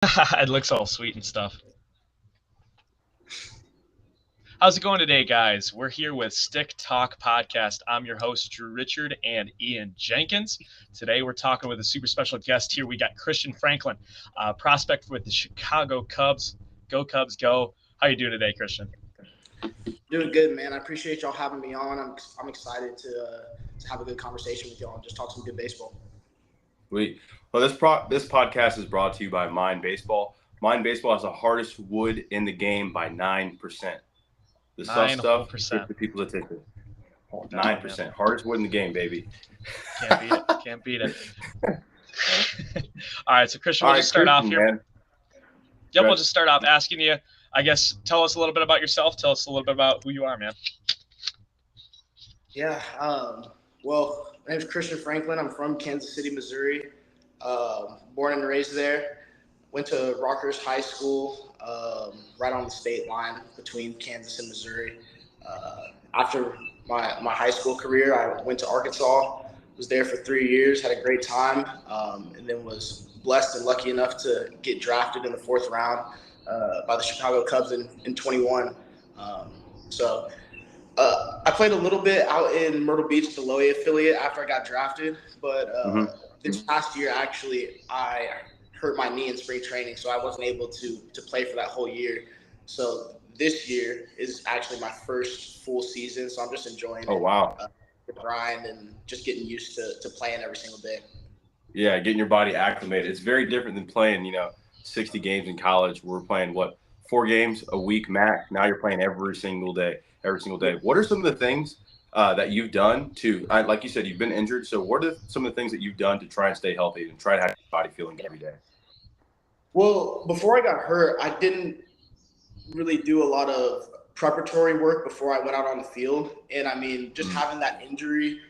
It looks all sweet and stuff. How's it going today, guys? We're here with Stick Talk Podcast. I'm your host, Drew Richard and Ian Jenkins. Today, we're talking with a super special guest here. We got Christian Franklin, prospect with the Chicago Cubs. Go Cubs, go! How you doing today, Christian? Doing good, man. I appreciate y'all having me on. I'm excited to have a good conversation with y'all and just talk some good baseball. This podcast is brought to you by Mind Baseball. Mind Baseball has the hardest wood in the game by 9%. The soft stuff gets the people's attention. 9%. Hardest wood in the game, baby. Can't beat it. Can't beat it. All right, so Christian, we'll just start off here. Man. Yep, we'll just start off asking you, I guess, tell us a little bit about yourself. Tell us a little bit about who you are, man. Yeah, well, my name is Christian Franklin. I'm from Kansas City, Missouri. Born and raised there. Went to Rockhurst High School, right on the state line between Kansas and Missouri. After my high school career, I went to Arkansas, was there for 3 years, had a great time, and then was blessed and lucky enough to get drafted in the 4th round by the Chicago Cubs in 21. I played a little bit out in Myrtle Beach, the Low A affiliate, after I got drafted, but this past year, actually, I hurt my knee in spring training, so I wasn't able to play for that whole year. So this year is actually my first full season, so I'm just enjoying the grind and just getting used to playing every single day. Yeah, getting your body acclimated. It's very different than playing, 60 games in college. We're playing, 4 games a week max. Now you're playing every single day. What are some of the things that you've done like you said, you've been injured. So what are some of the things that you've done to try and stay healthy and try to have your body feeling every day? Well, before I got hurt, I didn't really do a lot of preparatory work before I went out on the field. And I mean, just having that injury,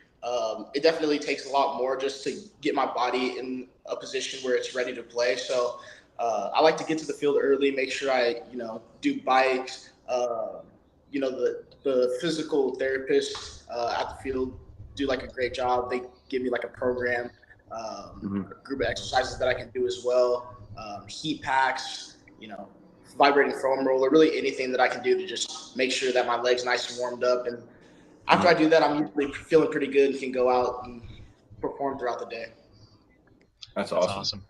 it definitely takes a lot more just to get my body in a position where it's ready to play. So I like to get to the field early, make sure I, do bikes, the physical therapists at the field do like a great job. They give me like a program, a group of exercises that I can do as well. Heat packs, vibrating foam roller, really anything that I can do to just make sure that my leg's nice and warmed up. And after I do that, I'm usually feeling pretty good and can go out and perform throughout the day. That's awesome.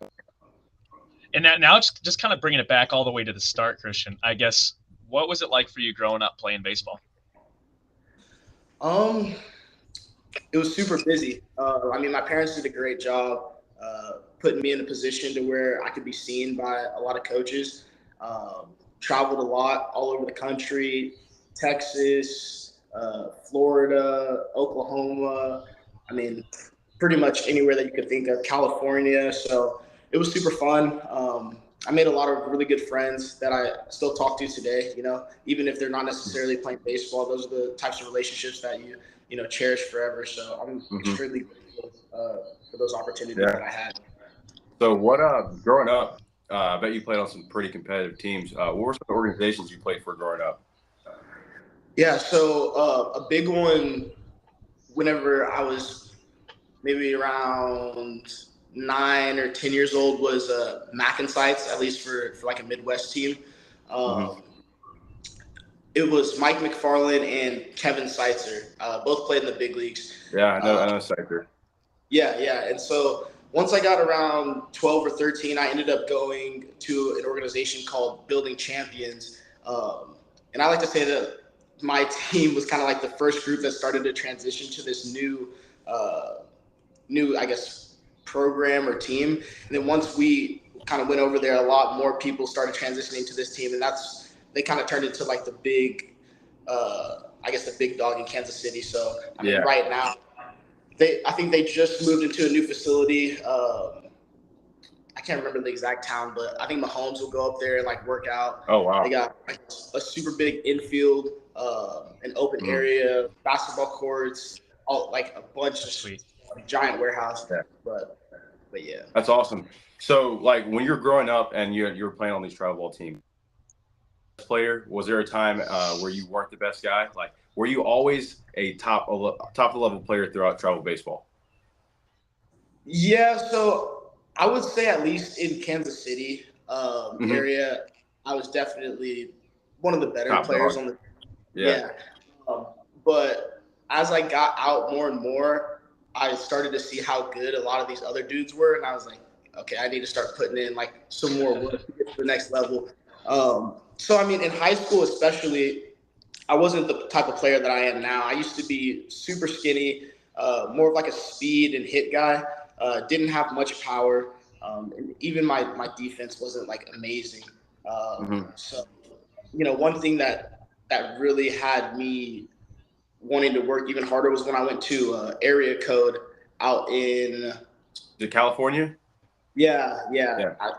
And now just kind of bringing it back all the way to the start, Christian, I guess, what was it like for you growing up playing baseball? It was super busy. My parents did a great job putting me in a position to where I could be seen by a lot of coaches. Traveled a lot all over the country, Texas, Florida, Oklahoma. Pretty much anywhere that you could think of, California. So it was super fun. I made a lot of really good friends that I still talk to today, even if they're not necessarily playing baseball. Those are the types of relationships that you cherish forever. So I'm extremely grateful for those opportunities that I had. So growing up, I bet you played on some pretty competitive teams. What were some organizations you played for growing up? Yeah, so a big one whenever I was maybe around 9 or 10 years old was Mac and Sites, at least for like a Midwest team. It was Mike McFarland and Kevin Seitzer. Both played in the big leagues. Yeah, I know Seitzer. Yeah. And so once I got around 12 or 13, I ended up going to an organization called Building Champions. And I like to say that my team was kind of like the first group that started to transition to this new, I guess, program or team. And then once we kind of went over there, a lot more people started transitioning to this team. And they kind of turned into like the big, the big dog in Kansas City. So, right now, I think they just moved into a new facility. I can't remember the exact town, but I think Mahomes will go up there and like work out. Oh, wow. They got like a super big infield, an open area, basketball courts, all like a bunch of giant warehouse. Yeah. But yeah. That's awesome. So like when you're growing up and you were playing on these travel ball teams, player, was there a time where you weren't the best guy? Like, were you always a top level player throughout travel baseball? Yeah, so I would say at least in Kansas City, area, I was definitely one of the better Top players dog. on the Yeah. yeah. But as I got out more and more, I started to see how good a lot of these other dudes were, and I was like, okay, I need to start putting in like some more work to get to the next level. So I mean, in high school especially, I wasn't the type of player that I am now. I used to be super skinny, more of like a speed and hit guy. Didn't have much power, and even my defense wasn't like amazing. So one thing that really had me wanting to work even harder was when I went to area code out in The California? yeah. Yeah. I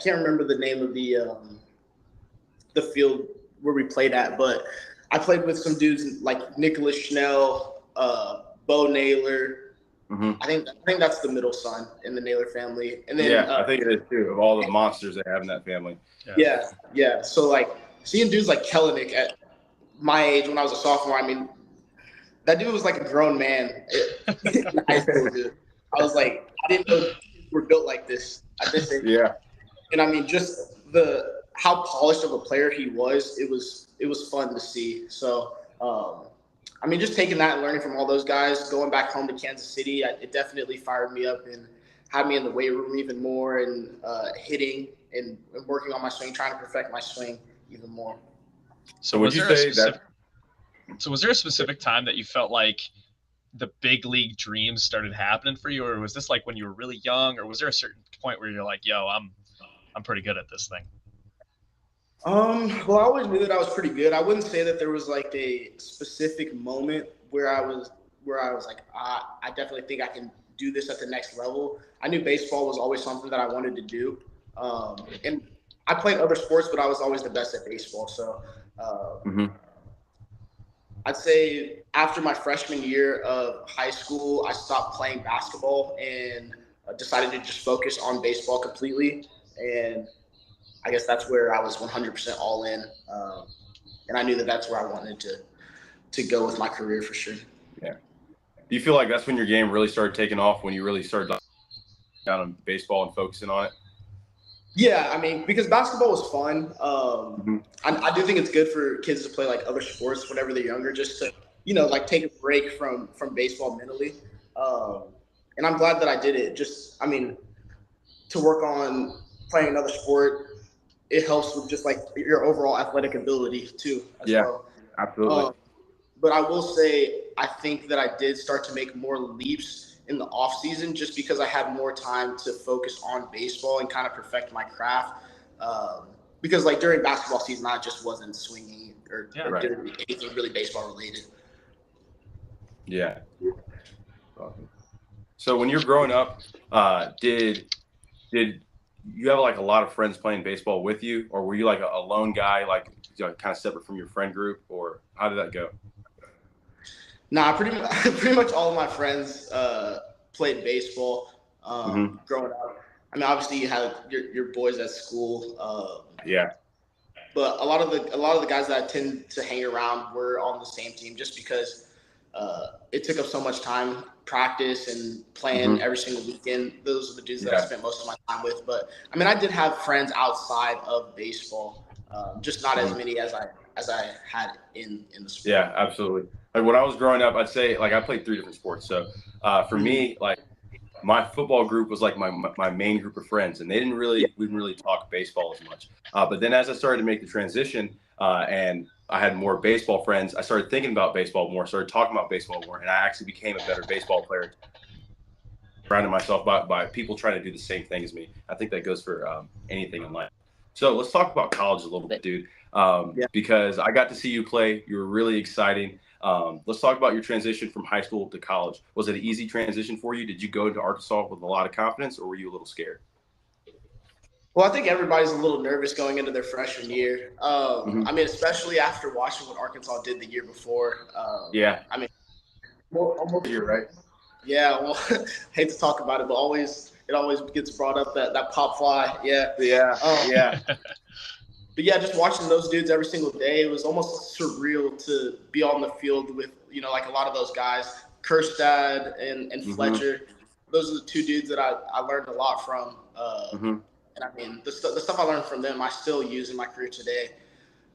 can't remember the name of the field where we played at, but I played with some dudes like Nicholas Schnell, Bo Naylor. I think that's the middle son in the Naylor family, and then Yeah, I think it is too. Of all the monsters they have in that family. yeah. So like seeing dudes like Kellenick at my age when I was a sophomore, I mean, that dude was like a grown man in high school, dude. I was like, I didn't know kids were built like this at this age. Yeah. And I mean, just the how polished of a player he was, it was fun to see. So, I mean, just taking that and learning from all those guys, going back home to Kansas City, it definitely fired me up and had me in the weight room even more and hitting and working on my swing, trying to perfect my swing even more. So would you say that? So was there a specific time that you felt like the big league dreams started happening for you, or was this like when you were really young, or was there a certain point where you're like, "Yo, I'm pretty good at this thing"? Well, I always knew that I was pretty good. I wouldn't say that there was like a specific moment where I was like, I definitely think I can do this at the next level. I knew baseball was always something that I wanted to do, and I played other sports, but I was always the best at baseball. So I'd say after my freshman year of high school, I stopped playing basketball and decided to just focus on baseball completely. And I guess that's where I was 100% all in, and I knew that that's where I wanted to go with my career for sure. Yeah. Do you feel like that's when your game really started taking off, when you really started down on baseball and focusing on it? Yeah, I mean, because basketball was fun. I do think it's good for kids to play like other sports whenever they're younger, just to like take a break from baseball mentally. Um, and I'm glad that I did it. Just, I mean, to work on playing another sport, it helps with just like your overall athletic ability too, as Yeah, well. absolutely. Um, but I will say, I think that I did start to make more leaps in the off season just because I had more time to focus on baseball and kind of perfect my craft. Because like during basketball season, I just wasn't swinging or Right. doing anything really baseball related. Yeah. Awesome. So when you're growing up, did you have like a lot of friends playing baseball with you, or were you like a lone guy, like kind of separate from your friend group, or how did that go? Nah, pretty much all of my friends played baseball growing up. I mean, obviously you had your boys at school, Yeah. but a lot of the guys that I tend to hang around were on the same team just because it took up so much time, practice and playing every single weekend. Those are the dudes that I Yeah. spent most of my time with. But I mean, I did have friends outside of baseball, just not as many as I had in the sport. Yeah, absolutely. Like when I was growing up, I'd say like I played 3 different sports. So for me, like my football group was like my main group of friends, and we didn't really talk baseball as much. But then as I started to make the transition, and I had more baseball friends, I started thinking about baseball more, started talking about baseball more, and I actually became a better baseball player. Surrounded myself by people trying to do the same thing as me. I think that goes for anything in life. So let's talk about college a little bit, dude. Yeah. Because I got to see you play. You were really exciting. Let's talk about your transition from high school to college. Was it an easy transition for you? Did you go into Arkansas with a lot of confidence, or were you a little scared? Well, I think everybody's a little nervous going into their freshman year. I mean, especially after watching what Arkansas did the year before. Yeah. I mean, almost You're right. yeah. Well, hate to talk about it, but it always gets brought up that pop fly. Yeah. Yeah. Yeah. But yeah, just watching those dudes every single day, it was almost surreal to be on the field with like a lot of those guys, Kerstad and Fletcher. Those are the two dudes that I learned a lot from. And I mean, the stuff I learned from them, I still use in my career today.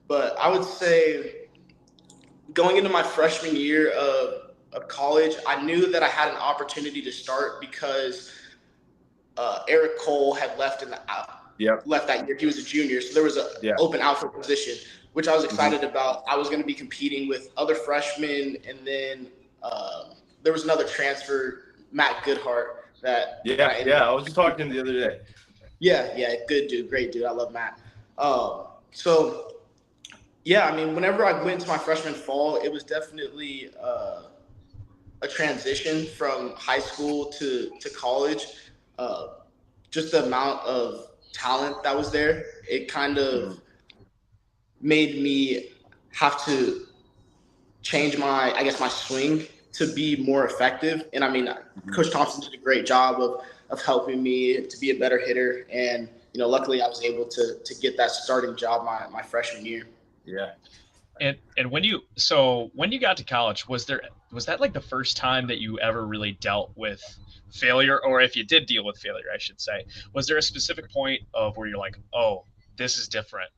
But I would say going into my freshman year of college, I knew that I had an opportunity to start because Eric Cole had left left that year. He was a junior, so there was an open outfield position, which I was excited about. I was going to be competing with other freshmen, and then there was another transfer, Matt Goodhart. I was just talking to him the other day. Yeah, good dude, great dude. I love Matt. So yeah, I mean, whenever I went to my freshman fall, it was definitely a transition from high school to college. Just the amount of talent that was there, it kind of made me have to change my swing to be more effective. And I mean, Coach Thompson did a great job of helping me to be a better hitter. And, luckily I was able to get that starting job my freshman year. Yeah. And when you got to college, was that like the first time that you ever really dealt with failure, or if you did deal with failure, I should say, was there a specific point of where you're like, oh, this is different?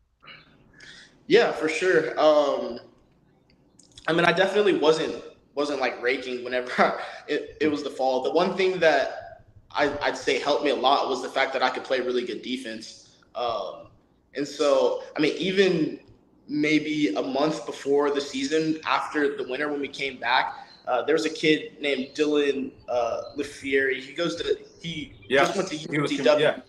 Yeah, for sure. I mean, I definitely wasn't like raking whenever it was the fall. The one thing that I'd say helped me a lot was the fact that I could play really good defense. And so, I mean, even maybe a month before the season, after the winter when we came back, there was a kid named Dylan LaFieri. He just went to UNCW.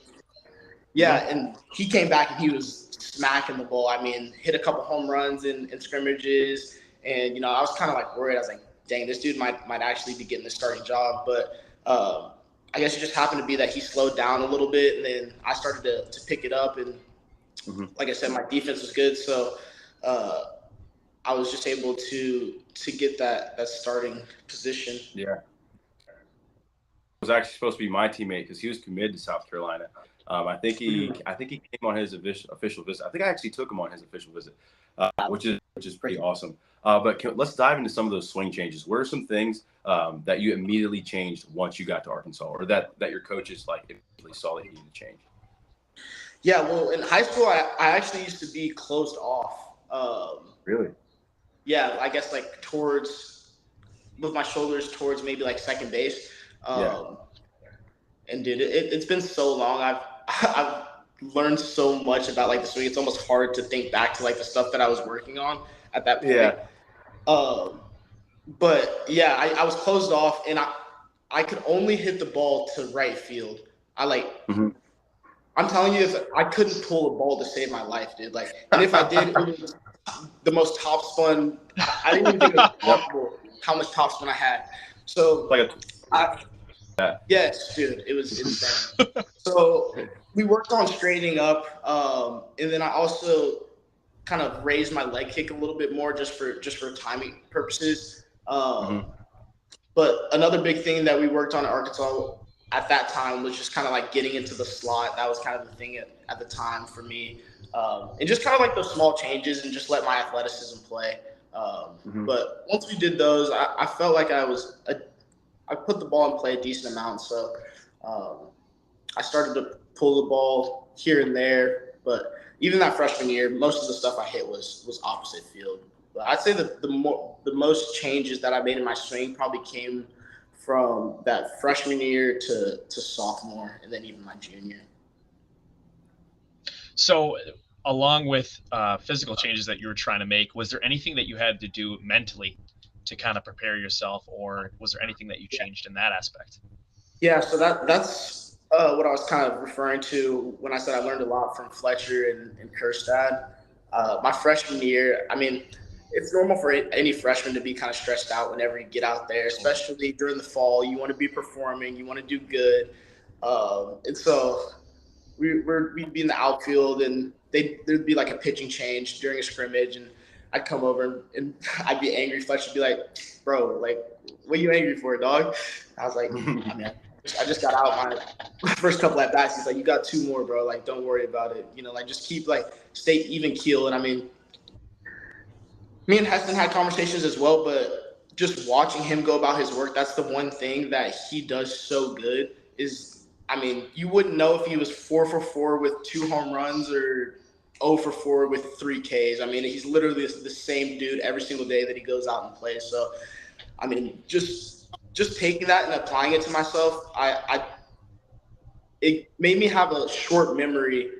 Yeah, and he came back and he was smacking the ball. I mean, hit a couple home runs in scrimmages. And, I was kind of like worried. I was like, dang, this dude might actually be getting the starting job. But I guess it just happened to be that he slowed down a little bit. And then I started to pick it up. And like I said, my defense was good. So I was just able to get that starting position. Yeah. Was actually supposed to be my teammate because he was committed to South Carolina. I think he came on his official visit. I think I actually took him on his official visit, which is pretty awesome. But let's dive into some of those swing changes. What are some things that you immediately changed once you got to Arkansas, or that your coaches immediately saw that you needed to change? Yeah, well, in high school, I actually used to be closed off. Really? Yeah, I guess with my shoulders towards maybe like second base. And dude, it's been so long. I've learned so much about like the swing. It's almost hard to think back to like the stuff that I was working on at that point. Yeah. But yeah, I was closed off, and I could only hit the ball to right field. I'm telling you, I couldn't pull a ball to save my life, dude. Like, and if I did, it was the most topspin. I didn't even think it was possible how much topspin I had. So yes, dude, it was insane. So we worked on straightening up, and then I also kind of raised my leg kick a little bit more just for timing purposes. But another big thing that we worked on at Arkansas at that time was just kind of like getting into the slot. That was kind of the thing at the time for me, and just kind of like those small changes and just let my athleticism play. But once we did those, I felt like I put the ball in play a decent amount. So I started to pull the ball here and there. But even that freshman year, most of the stuff I hit was opposite field. But I'd say the most changes that I made in my swing probably came from that freshman year to sophomore, and then even my junior. So along with physical changes that you were trying to make, was there anything that you had to do mentally to kind of prepare yourself, or was there anything that you changed in that aspect? Yeah, so that's what I was kind of referring to when I said I learned a lot from Fletcher and Kerstad. My freshman year, I mean, it's normal for any freshman to be kind of stressed out whenever you get out there, especially during the fall. You want to be performing, you want to do good. And so we'd be in the outfield, and there'd be like a pitching change during a scrimmage, and I'd come over and I'd be angry. Fletcher'd be like, "Bro, like, what are you angry for, dog?" I was like, "I mean, I just got out my first couple at bats." He's like, "You got two more, bro. Like, don't worry about it. Like, just stay even keel." And I mean, me and Heston had conversations as well, but just watching him go about his work, that's the one thing that he does so good is I mean, you wouldn't know if he was 4 for 4 with 2 home runs or 0 for 4 with 3 Ks. I mean, he's literally the same dude every single day that he goes out and plays. So, I mean, just taking that and applying it to myself, it made me have a short memory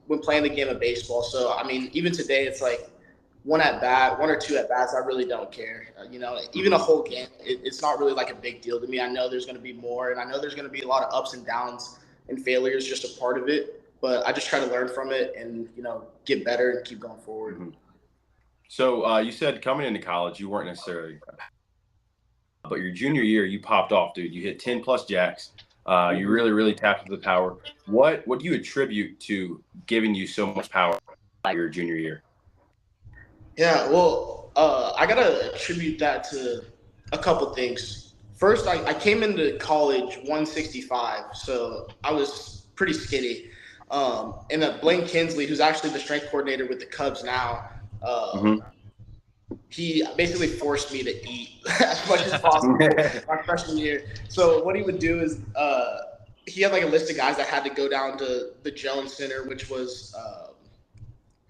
when playing the game of baseball. So, I mean, even today, it's like 1 or 2 at bats. I really don't care. Even a whole game, it's not really like a big deal to me. I know there's going to be more, and I know there's going to be a lot of ups and downs and failures, just a part of it. But I just try to learn from it and get better and keep going forward. Mm-hmm. So you said coming into college, you weren't necessarily, but your junior year, you popped off, dude. You hit 10 plus jacks. You really, really tapped into the power. What do you attribute to giving you so much power your junior year? Yeah, well, I gotta attribute that to a couple things. First, I came into college 165, so I was pretty skinny. And Blaine Kinsley, who's actually the strength coordinator with the Cubs now, he basically forced me to eat as much as possible my freshman year. So what he would do is he had like a list of guys that had to go down to the Jones Center, which was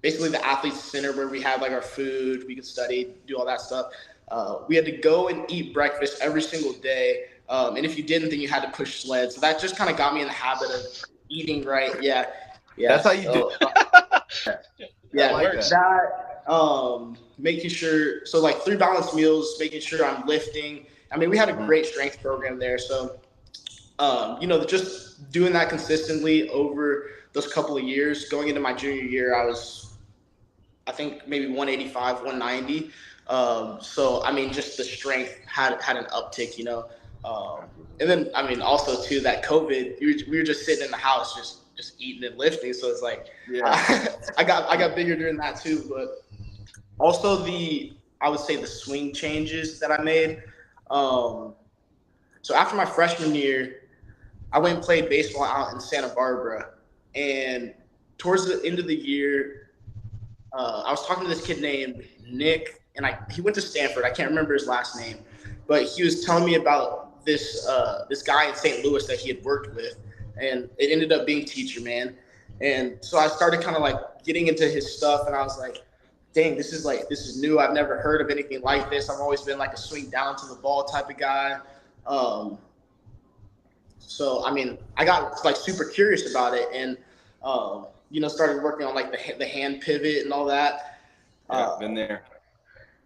basically the athletes center where we had like our food, we could study, do all that stuff. We had to go and eat breakfast every single day. And if you didn't, then you had to push sleds. So that just kind of got me in the habit of eating right. Yeah. That's how you do it. Yeah, like that. Making sure, so like 3 balanced meals, making sure I'm lifting. I mean, we had a great strength program there. So, just doing that consistently over those couple of years, going into my junior year, I think maybe 185, 190. So, I mean, just the strength had an uptick, and then, I mean, also too, that COVID, we were just sitting in the house, just eating and lifting. So it's like, I got bigger during that too. But also I would say the swing changes that I made. So after my freshman year, I went and played baseball out in Santa Barbara. And towards the end of the year, I was talking to this kid named Nick, and he went to Stanford. I can't remember his last name, but he was telling me about this guy in St. Louis that he had worked with, and it ended up being Teacher Man. And so I started kind of like getting into his stuff, and I was like, dang, this is new. I've never heard of anything like this. I've always been like a swing down to the ball type of guy. So, I mean, I got like super curious about it, and started working on like the hand pivot and all that. Been there.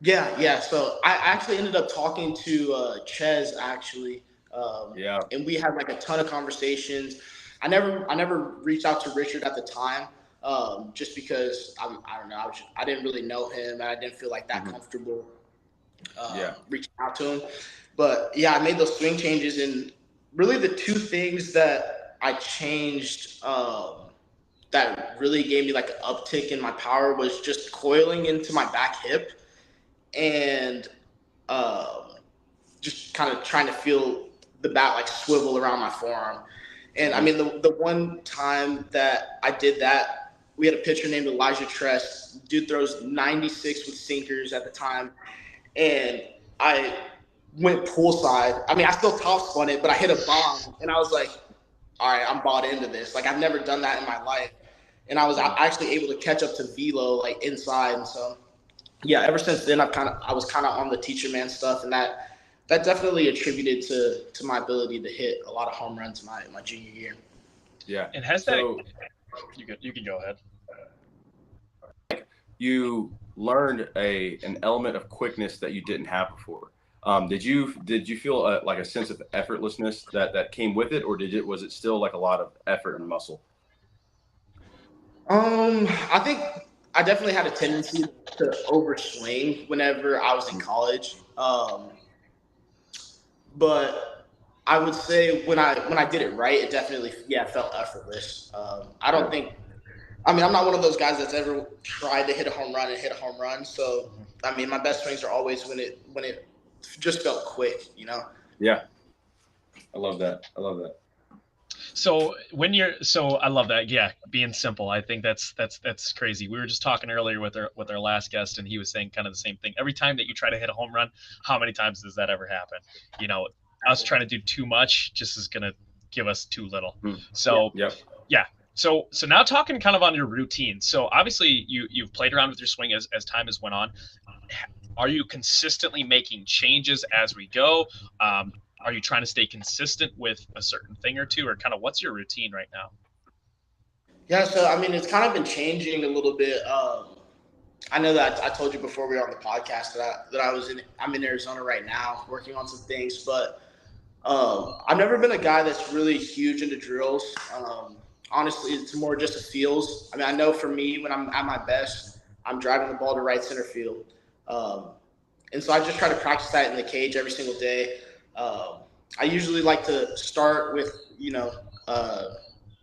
Yeah. So I actually ended up talking to Ches actually. And we had like a ton of conversations. I never reached out to Richard at the time, just because I don't know. I didn't really know him, and I didn't feel like that comfortable reaching out to him. But yeah, I made those swing changes, and really the two things that I changed that really gave me like an uptick in my power was just coiling into my back hip and just kind of trying to feel the bat like swivel around my forearm. And I mean, the one time that I did that, we had a pitcher named Elijah Tress. Dude throws 96 with sinkers at the time. And I went poolside. I mean, I still top spun it, but I hit a bomb. And I was like, all right, I'm bought into this. Like, I've never done that in my life. And I was actually able to catch up to velo like inside. And so, yeah, ever since then, I was kind of on the Teacher Man stuff, and that definitely attributed to my ability to hit a lot of home runs in my junior year. Yeah. And has that? You can go ahead. You learned an element of quickness that you didn't have before. Did you feel like a sense of effortlessness that came with it, or was it still like a lot of effort and muscle? I think I definitely had a tendency to overswing whenever I was in college. But I would say when I did it right, it definitely felt effortless. I don't think. I mean, I'm not one of those guys that's ever tried to hit a home run and hit a home run. So I mean, my best swings are always when it just felt quick, Yeah, I love that. So I love that. Yeah, being simple. I think that's crazy. We were just talking earlier with our last guest, and he was saying kind of the same thing. Every time that you try to hit a home run, how many times does that ever happen? Us trying to do too much just is gonna give us too little. Mm. So Yep. yeah. So now talking kind of on your routine. So obviously you've played around with your swing as time has went on. Are you consistently making changes as we go? Are you trying to stay consistent with a certain thing or two, or kind of what's your routine right now? Yeah, so I mean, it's kind of been changing a little bit. I know that I told you before we were on the podcast I'm in Arizona right now working on some things, but I've never been a guy that's really huge into drills. Honestly, it's more just a feels. I mean, I know for me, when I'm at my best, I'm driving the ball to right center field. Um, and so I just try to practice that in the cage every single day. I usually like to start with,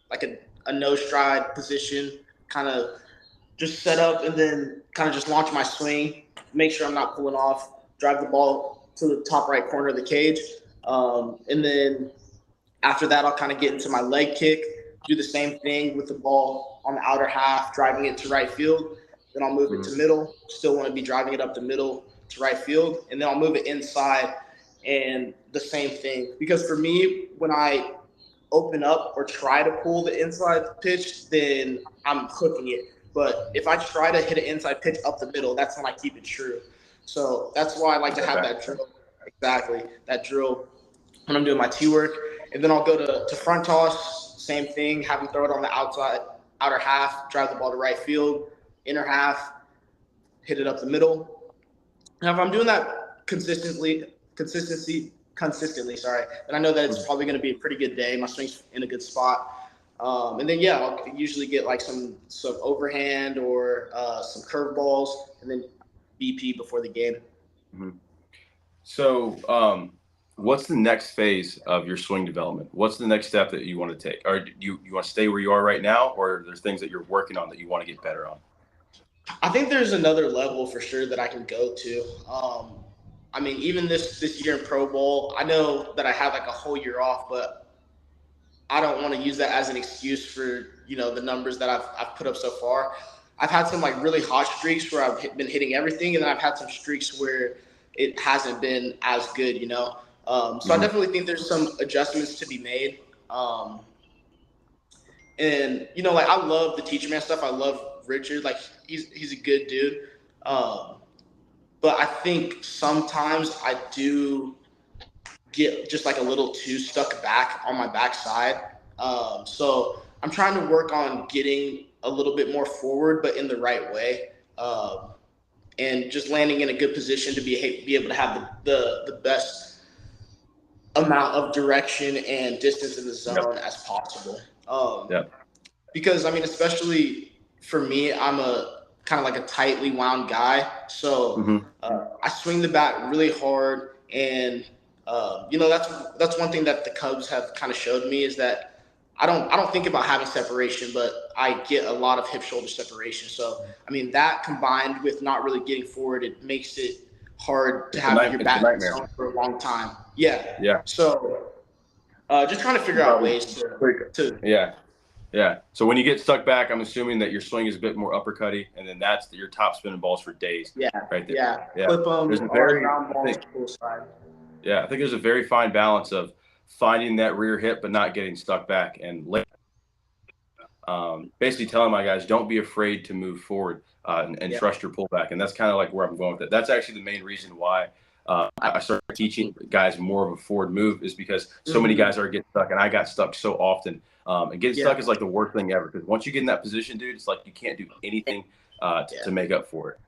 like a no stride position, kind of just set up and then kind of just launch my swing, make sure I'm not pulling off, drive the ball to the top right corner of the cage. And then after that, I'll kind of get into my leg kick, do the same thing with the ball on the outer half, driving it to right field. Then I'll move it to middle. Still want to be driving it up the middle to right field. And then I'll move it inside and the same thing. Because for me, when I open up or try to pull the inside pitch, then I'm hooking it. But if I try to hit an inside pitch up the middle, that's when I keep it true. So that's why I like to have that drill. Exactly. That drill when I'm doing my tee work. And then I'll go to front toss, same thing, have him throw it on the outer half, drive the ball to right field, inner half, hit it up the middle. Now, if I'm doing that consistently, sorry, then I know that it's probably going to be a pretty good day. My swing's in a good spot. And then, yeah, I'll usually get like some overhand or some curveballs and then BP before the game. Mm-hmm. So, what's the next phase of your swing development? What's the next step that you want to take? Or do you want to stay where you are right now, or there's things that you're working on that you want to get better on? I think there's another level for sure that I can go to. I mean, even this year in Pro Bowl, I know that I had like a whole year off, but I don't want to use that as an excuse for the numbers that I've put up so far. I've had some like really hot streaks where I've been hitting everything, and then I've had some streaks where it hasn't been as good. So I definitely think there's some adjustments to be made. And like I love the teacher man stuff. I love Richard. Like he's a good dude. But I think sometimes I do get just like a little too stuck back on my backside. So I'm trying to work on getting a little bit more forward, but in the right way. And just landing in a good position to be able to have the best amount of direction and distance in the zone as possible. Because I mean, especially for me, I'm a kind of like a tightly wound guy, so I swing the bat really hard, and that's one thing that the Cubs have kind of showed me is that I don't think about having separation, but I get a lot of hip shoulder separation. So I mean, that combined with not really getting forward, it makes it hard to have your bat in the zone for a long time. Yeah. So just trying to figure out ways to Yeah. So when you get stuck back, I'm assuming that your swing is a bit more uppercutty, and then that's your top spinning balls for days. Yeah. Right there. Yeah. Clip them. There's I think there's a very fine balance of finding that rear hip but not getting stuck back, and basically telling my guys don't be afraid to move forward and trust your pullback. And that's kind of like where I'm going with it. That's actually the main reason why I started teaching guys more of a forward move is because so many guys are getting stuck, and I got stuck so often. And getting stuck is like the worst thing ever, because once you get in that position, dude, it's like you can't do anything to make up for it.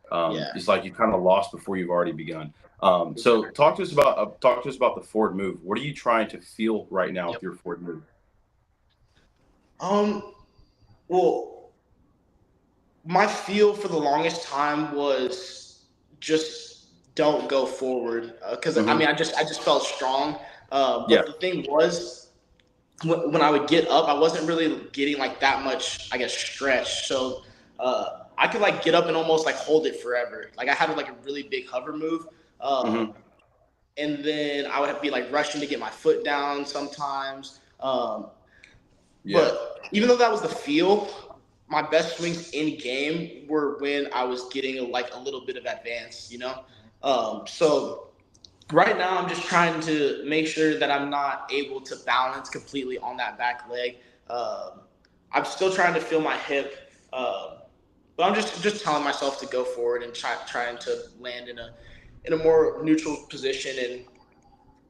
It's like you kind of lost before you've already begun. So talk to us about the forward move. What are you trying to feel right now with your forward move? Well, my feel for the longest time was just don't go forward because I mean I just felt strong. But the thing was, when I would get up, I wasn't really getting like that much, I guess, stretch. So I could like get up and almost like hold it forever. Like I had like a really big hover move. And then I would be like rushing to get my foot down sometimes. But even though that was the feel, my best swings in game were when I was getting like a little bit of advance, So Right now, I'm just trying to make sure that I'm not able to balance completely on that back leg. Um, I'm still trying to feel my hip, but I'm just telling myself to go forward and trying to land in a more neutral position. And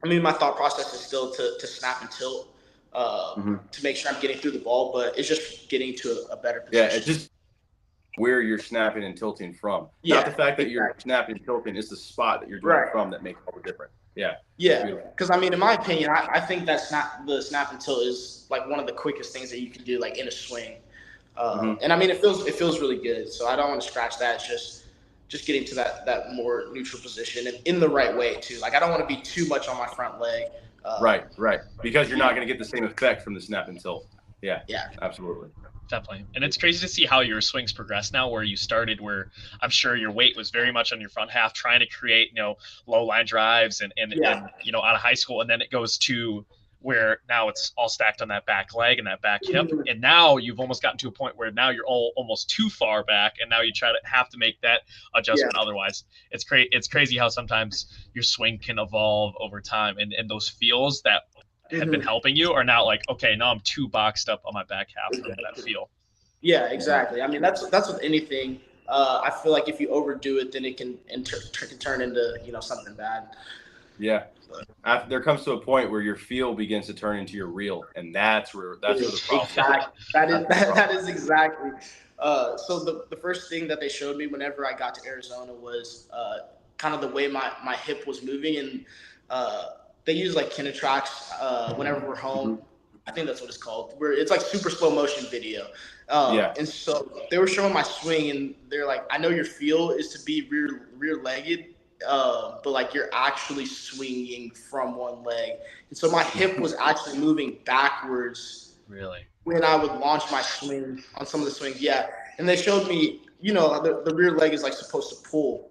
I mean, my thought process is still to snap and tilt to make sure I'm getting through the ball, but it's just getting to a better Yeah, it position. just where you're snapping and tilting from. Not the Yeah, fact that you're exactly. snapping and tilting, it's the spot that you're doing it Right. from that makes all the difference. Yeah, that's Yeah, beautiful. because I mean, in my opinion, I think that the snap and tilt is like one of the quickest things that you can do, like in a swing. Hmm. And I mean, it feels really good. So I don't want to scratch that. It's just getting to that more neutral position and in the right way too. Like I don't want to be too much on my front leg. Right, right. Because you're You not know, going to get the same effect from the snap and tilt. Yeah, yeah. absolutely. Definitely. And it's crazy to see how your swings progress now, where you started, where I'm sure your weight was very much on your front half, trying to create, low line drives and Yeah. out of high school. And then it goes to where now it's all stacked on that back leg and that back hip. Mhm. And now you've almost gotten to a point where now you're almost too far back. And now you try to have to make that Yeah. adjustment. Otherwise, it's crazy how sometimes your swing can evolve over time. And those feels that have been Mhm. helping you are now like, okay, now I'm too boxed up on my back half from that feel. Yeah, Hmm. exactly. I mean, that's with anything. I feel like if you overdo it, then it can turn into something bad. Yeah. But There comes to a point where your feel begins to turn into your reel, and that's where the problem is. exactly. That is That's where the that problem is exactly. So the first thing that they showed me whenever I got to Arizona was kind of the way my hip was moving, and uh, they use like Kinetrax whenever we're is. home. Hmm. I think that's what it's called. Where it's like super slow motion video, Yeah. and so they were showing my swing, and they're like, "I know your feel is to be rear legged, but like you're actually swinging from one leg." And so my hip was actually moving backwards Really? when I would launch my swing on some of the swings. Yeah. And they showed me, the rear leg is like supposed to pull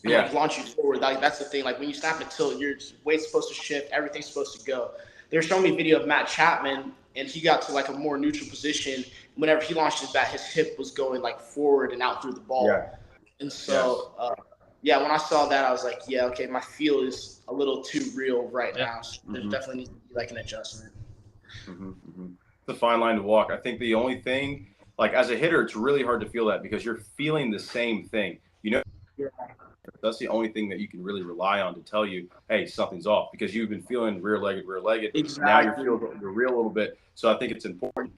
and like Yeah. launch you forward. Like that's the thing. Like when you snap and tilt, your weight's supposed to shift, everything's supposed to go. They were showing me a video of Matt Chapman, and he got to like a more neutral position. Whenever he launched his bat, his hip was going like forward and out through the Yeah. ball. And Yes. so, yeah, when I saw that, I was like, yeah, okay, my feel is a little too real right Yeah. now. So there Hmm. definitely needs to be like an adjustment. Hmm. Hmm. It's a fine line to walk. I think the only thing, like as a hitter, it's really hard to feel that because you're feeling the same thing. Yeah, That's the only thing that you can really rely on to tell you, hey, something's off because you've been feeling rear legged. Now you're exactly. feeling the real a little bit. So I think it's important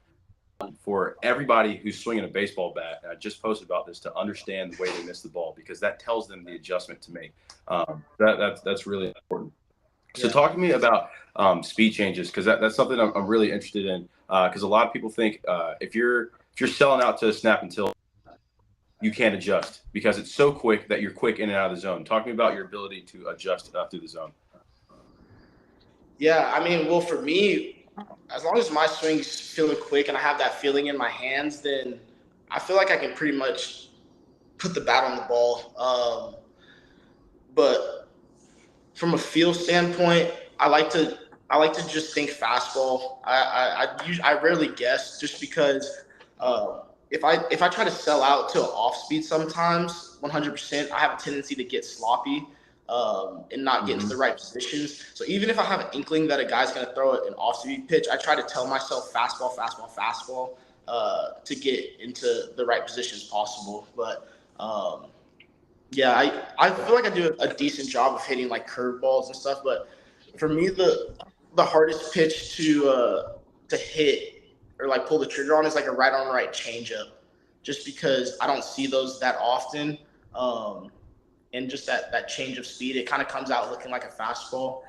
for everybody who's swinging a baseball bat. And I just posted about this to understand the way they miss the ball because that tells them the adjustment to make. That's really important. So Yeah. talk to me about speed changes because that's something I'm really interested in because a lot of people think if you're selling out to a snap until you can't adjust because it's so quick that you're quick in and out of the zone. Talk to me about your ability to adjust through the zone. Yeah, I mean, well, for me, as long as my swing's feeling quick and I have that feeling in my hands, then I feel like I can pretty much put the bat on the ball. But from a feel standpoint, I like to I like to just think fastball. I rarely guess just because if I try to sell out to an off speed sometimes 100%, I have a tendency to get sloppy and not get into the Mm-hmm. right positions. So even if I have an inkling that a guy's going to throw an off speed pitch, I try to tell myself fastball, fastball, fastball to get into the right positions possible. But yeah, I feel like I do a decent job of hitting like curveballs and stuff, but for me the hardest pitch to hit or like pull the trigger on is like a right on right changeup, just because I don't see those that often, and just that change of speed, it kind of comes out looking like a fastball.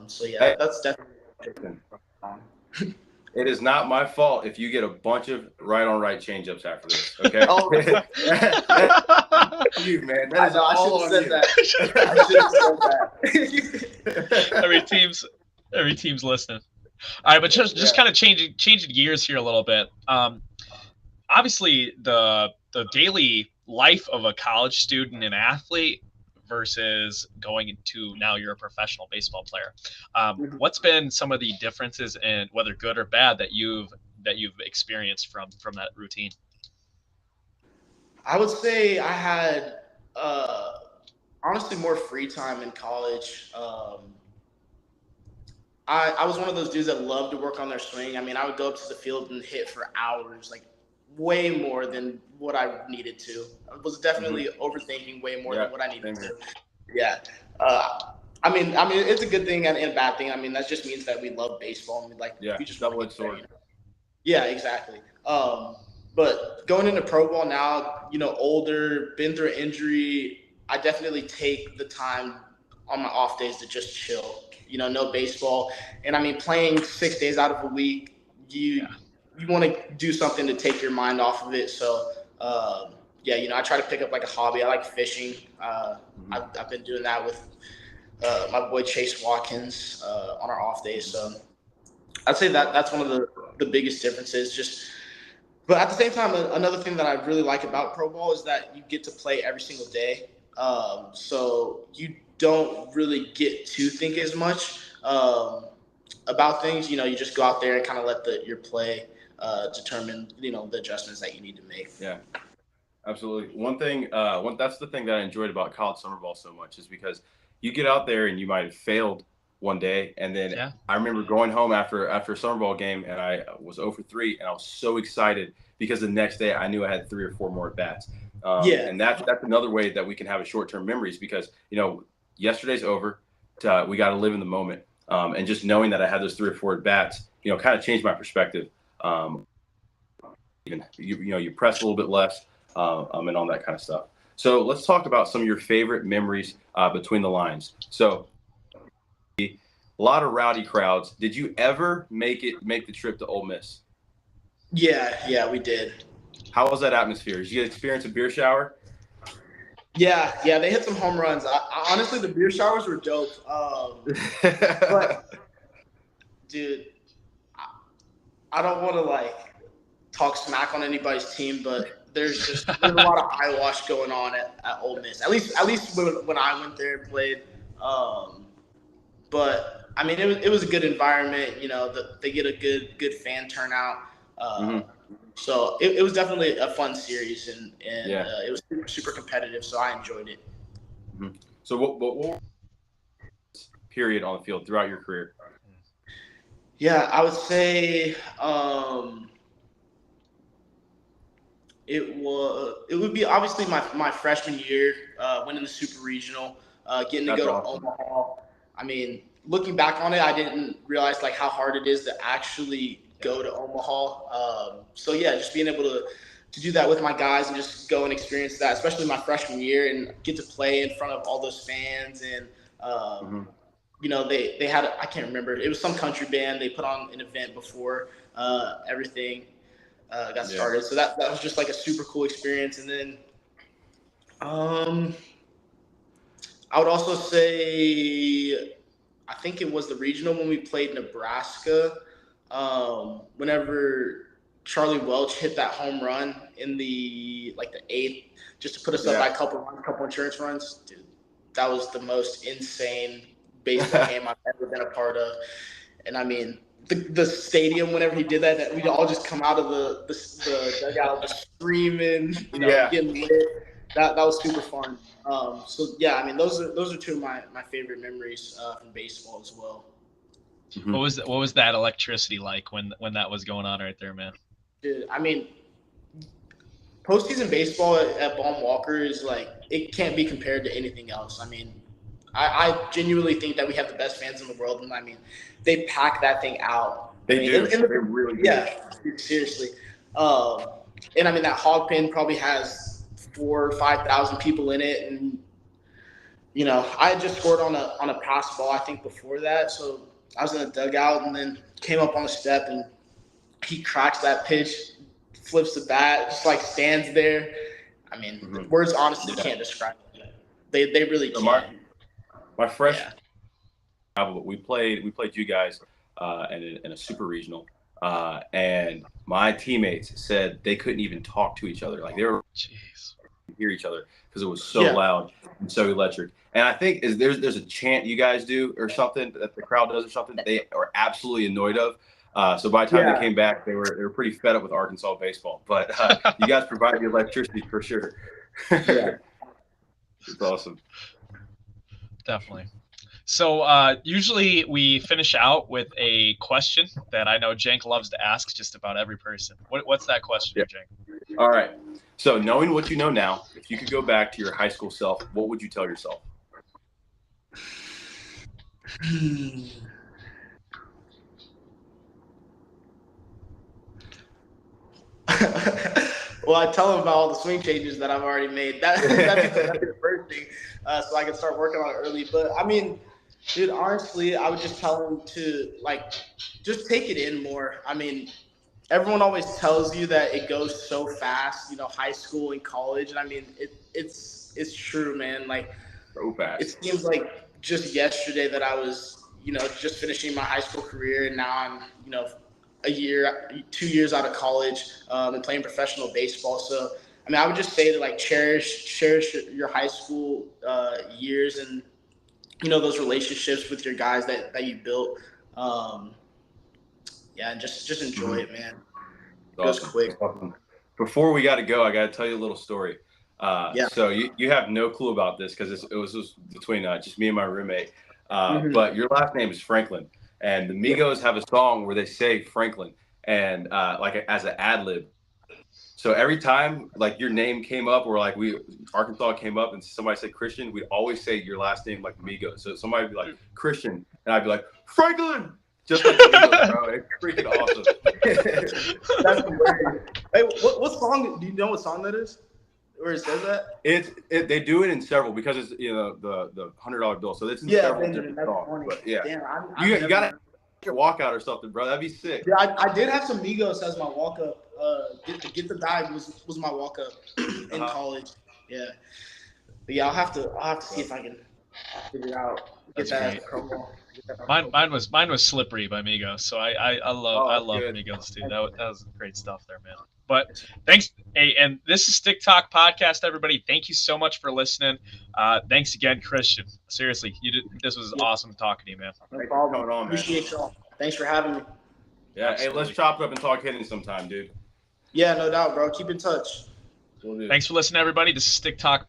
So yeah, Hey, that's definitely. it is not my fault if you get a bunch of right on right changeups after this. Okay, Oh, that's you, man. That I is know I should all have on said you. that. I should have said that. every team's every team's listening. All right, but just Yeah. kind of changing gears here a little bit. Obviously, the daily life of a college student and athlete versus going into now you're a professional baseball player. What's been some of the differences in whether good or bad that you've experienced from that routine? I would say I had uh, honestly more free time in college. I was one of those dudes that loved to work on their swing. I mean, I would go up to the field and hit for hours, like way more than what I needed to. I was Mm-hmm. definitely overthinking way more Yeah, than what I needed same to. here. Yeah. I mean, it's a good thing and a bad thing. I mean, that just means that we love baseball and Yeah, we just want to double-edged get there. sword. Yeah, exactly. But going into pro ball now, older, been through an injury, I definitely take the time on my off days to just chill. No baseball, and I mean playing 6 days out of a week. You Yeah. you want to do something to take your mind off of it. So yeah, I try to pick up like a hobby. I like fishing. Mm-hmm. I've been doing that with my boy Chase Watkins on our off days. So I'd say that's one of the biggest differences. But at the same time, another thing that I really like about pro ball is that you get to play every single day. So you don't really get to think as much about things. You just go out there and kind of let your play determine the adjustments that you need to make. Yeah. Absolutely. That's the thing that I enjoyed about college summer ball so much is because you get out there and you might have failed one day, and then Yeah. I remember going home after a summer ball game and I was 0 for 3, and I was so excited because the next day I knew I had 3 or 4 more at bats. Yeah, And that's another way that we can have a short term memories because yesterday's over. We got to live in the moment, and just knowing that I had those 3 or 4 at bats, kind of changed my perspective. Even you press a little bit less, and all that kind of stuff. So let's talk about some of your favorite memories between the lines. So a lot of rowdy crowds. Did you ever make the trip to Ole Miss? yeah, we did. How was that atmosphere? Did you experience a beer shower? Yeah, they hit some home runs. Honestly, the beer showers were dope. But dude, I don't want to talk smack on anybody's team, but there's a lot of eyewash going on at Ole Miss. At least when I went there and played. Um, but I mean, it was a good environment. They get a good fan turnout. hmm So it was definitely a fun series, and Yeah. it was super, super competitive. So I enjoyed it. hmm So what period on the field throughout your career? Yeah, I would say it would be obviously my freshman year, winning the super regional, getting to That's go to awesome. Omaha. I mean, looking back on it, I didn't realize how hard it is to actually go to Omaha. So yeah, just being able to do that with my guys and just go and experience that, especially my freshman year, and get to play in front of all those fans. And hmm they had I can't remember, it was some country band. They put on an event before everything got Yeah. started. So that was just like a super cool experience. And then um, I would also say I think it was the regional when we played Nebraska. Whenever Charlie Welch hit that home run in the eighth, just to put us up by Yeah. a couple insurance runs, dude, that was the most insane baseball game I've ever been a part of. And I mean, the stadium whenever he did that, we'd all just come out of the dugout just screaming, Yeah. getting lit. That was super fun. So yeah, I mean, those are two of my favorite memories from baseball as well. hmm What was that electricity like when that was going on right there, man? Dude, I mean, postseason baseball at Baum Walker is it can't be compared to anything else. I mean, I genuinely think that we have the best fans in the world, and I mean, they pack that thing out. I They mean, do. They really do. yeah, seriously. Um, and I mean, that hog pen probably has 4 or 5 thousand people in it, and I had just scored on a pass ball I think before that, so I was in the dugout and then came up on the step and he cracks that pitch, flips the bat, just stands there. I mean, hmm words honestly Yeah. can't describe it. They really So can't. my freshman Yeah. travel, we played you guys in a super regional, and my teammates said they couldn't even talk to each other. Like they were Jeez. hear each other because it was so Yeah. loud and so electric. And I think there's a chant you guys do or something that the crowd does or something that they are absolutely annoyed of. So by the time they Yeah. came back, they were pretty fed up with Arkansas baseball. But you guys provide the electricity for sure. Yeah. It's awesome. Definitely. So usually we finish out with a question that I know Jank loves to ask just about every person. What's that question, Yeah. Jank? All right. So knowing what you know now, if you could go back to your high school self, what would you tell yourself? Well, I tell them about all the swing changes that I've already made. That'd be the first thing, so I can start working on it early. But I mean, dude, honestly, I would just tell them to like just take it in more. I mean, everyone always tells you that it goes so fast, high school and college, and I mean, it's true, man. Like So it fast. seems like just yesterday that I was, just finishing my high school career, and now I'm, a year, 2 years out of college, and playing professional baseball. So, I mean, I would just say to like cherish your high school years, and those relationships with your guys that you built. Um, yeah, and just enjoy Mhm. it, man. It goes Awesome. quick. Awesome. Before we got to go, I got to tell you a little story. Yeah. So you have no clue about this because it was just between just me and my roommate. Hmm. But your last name is Franklin, and the Yeah. Migos have a song where they say Franklin, and as an ad lib. So every time like your name came up, or like Arkansas came up, and somebody said Christian, we'd always say your last name like Migos. So somebody would be like Christian, and I'd be like Franklin, just like the Migos, bro. It's freaking awesome. That's hilarious. Hey, what song? Do you know what song that is? Where it says that? They do it in several because it's the $100 bill, so it's in Yeah, several Benjamin. different That's songs. funny. But yeah, Damn, I've you never. gotta get a walkout or something, bro. That'd be sick. Yeah, I did have some Migos as my walk up. Get the bag was my walk up in college. Yeah, but yeah, I'll have to see if I can figure out get That's that as great. a promo. Get that on Mine, promo. mine was Slippery by Migos. So I Oh, love good. Migos too. That was great stuff there, man. But thanks. Hey, and this is StickTalk podcast, everybody. Thank you so much for listening. Thanks again, Christian. Seriously, this was Yeah, awesome talking to you, man. no Thanks for problem. coming on, man. Appreciate y'all. Thanks for having me. Yeah, hey, let's Absolutely. chop it up and talk hitting sometime, dude. Yeah, no doubt, bro. Keep in touch. We'll do. Thanks for listening, everybody. This is StickTalk podcast.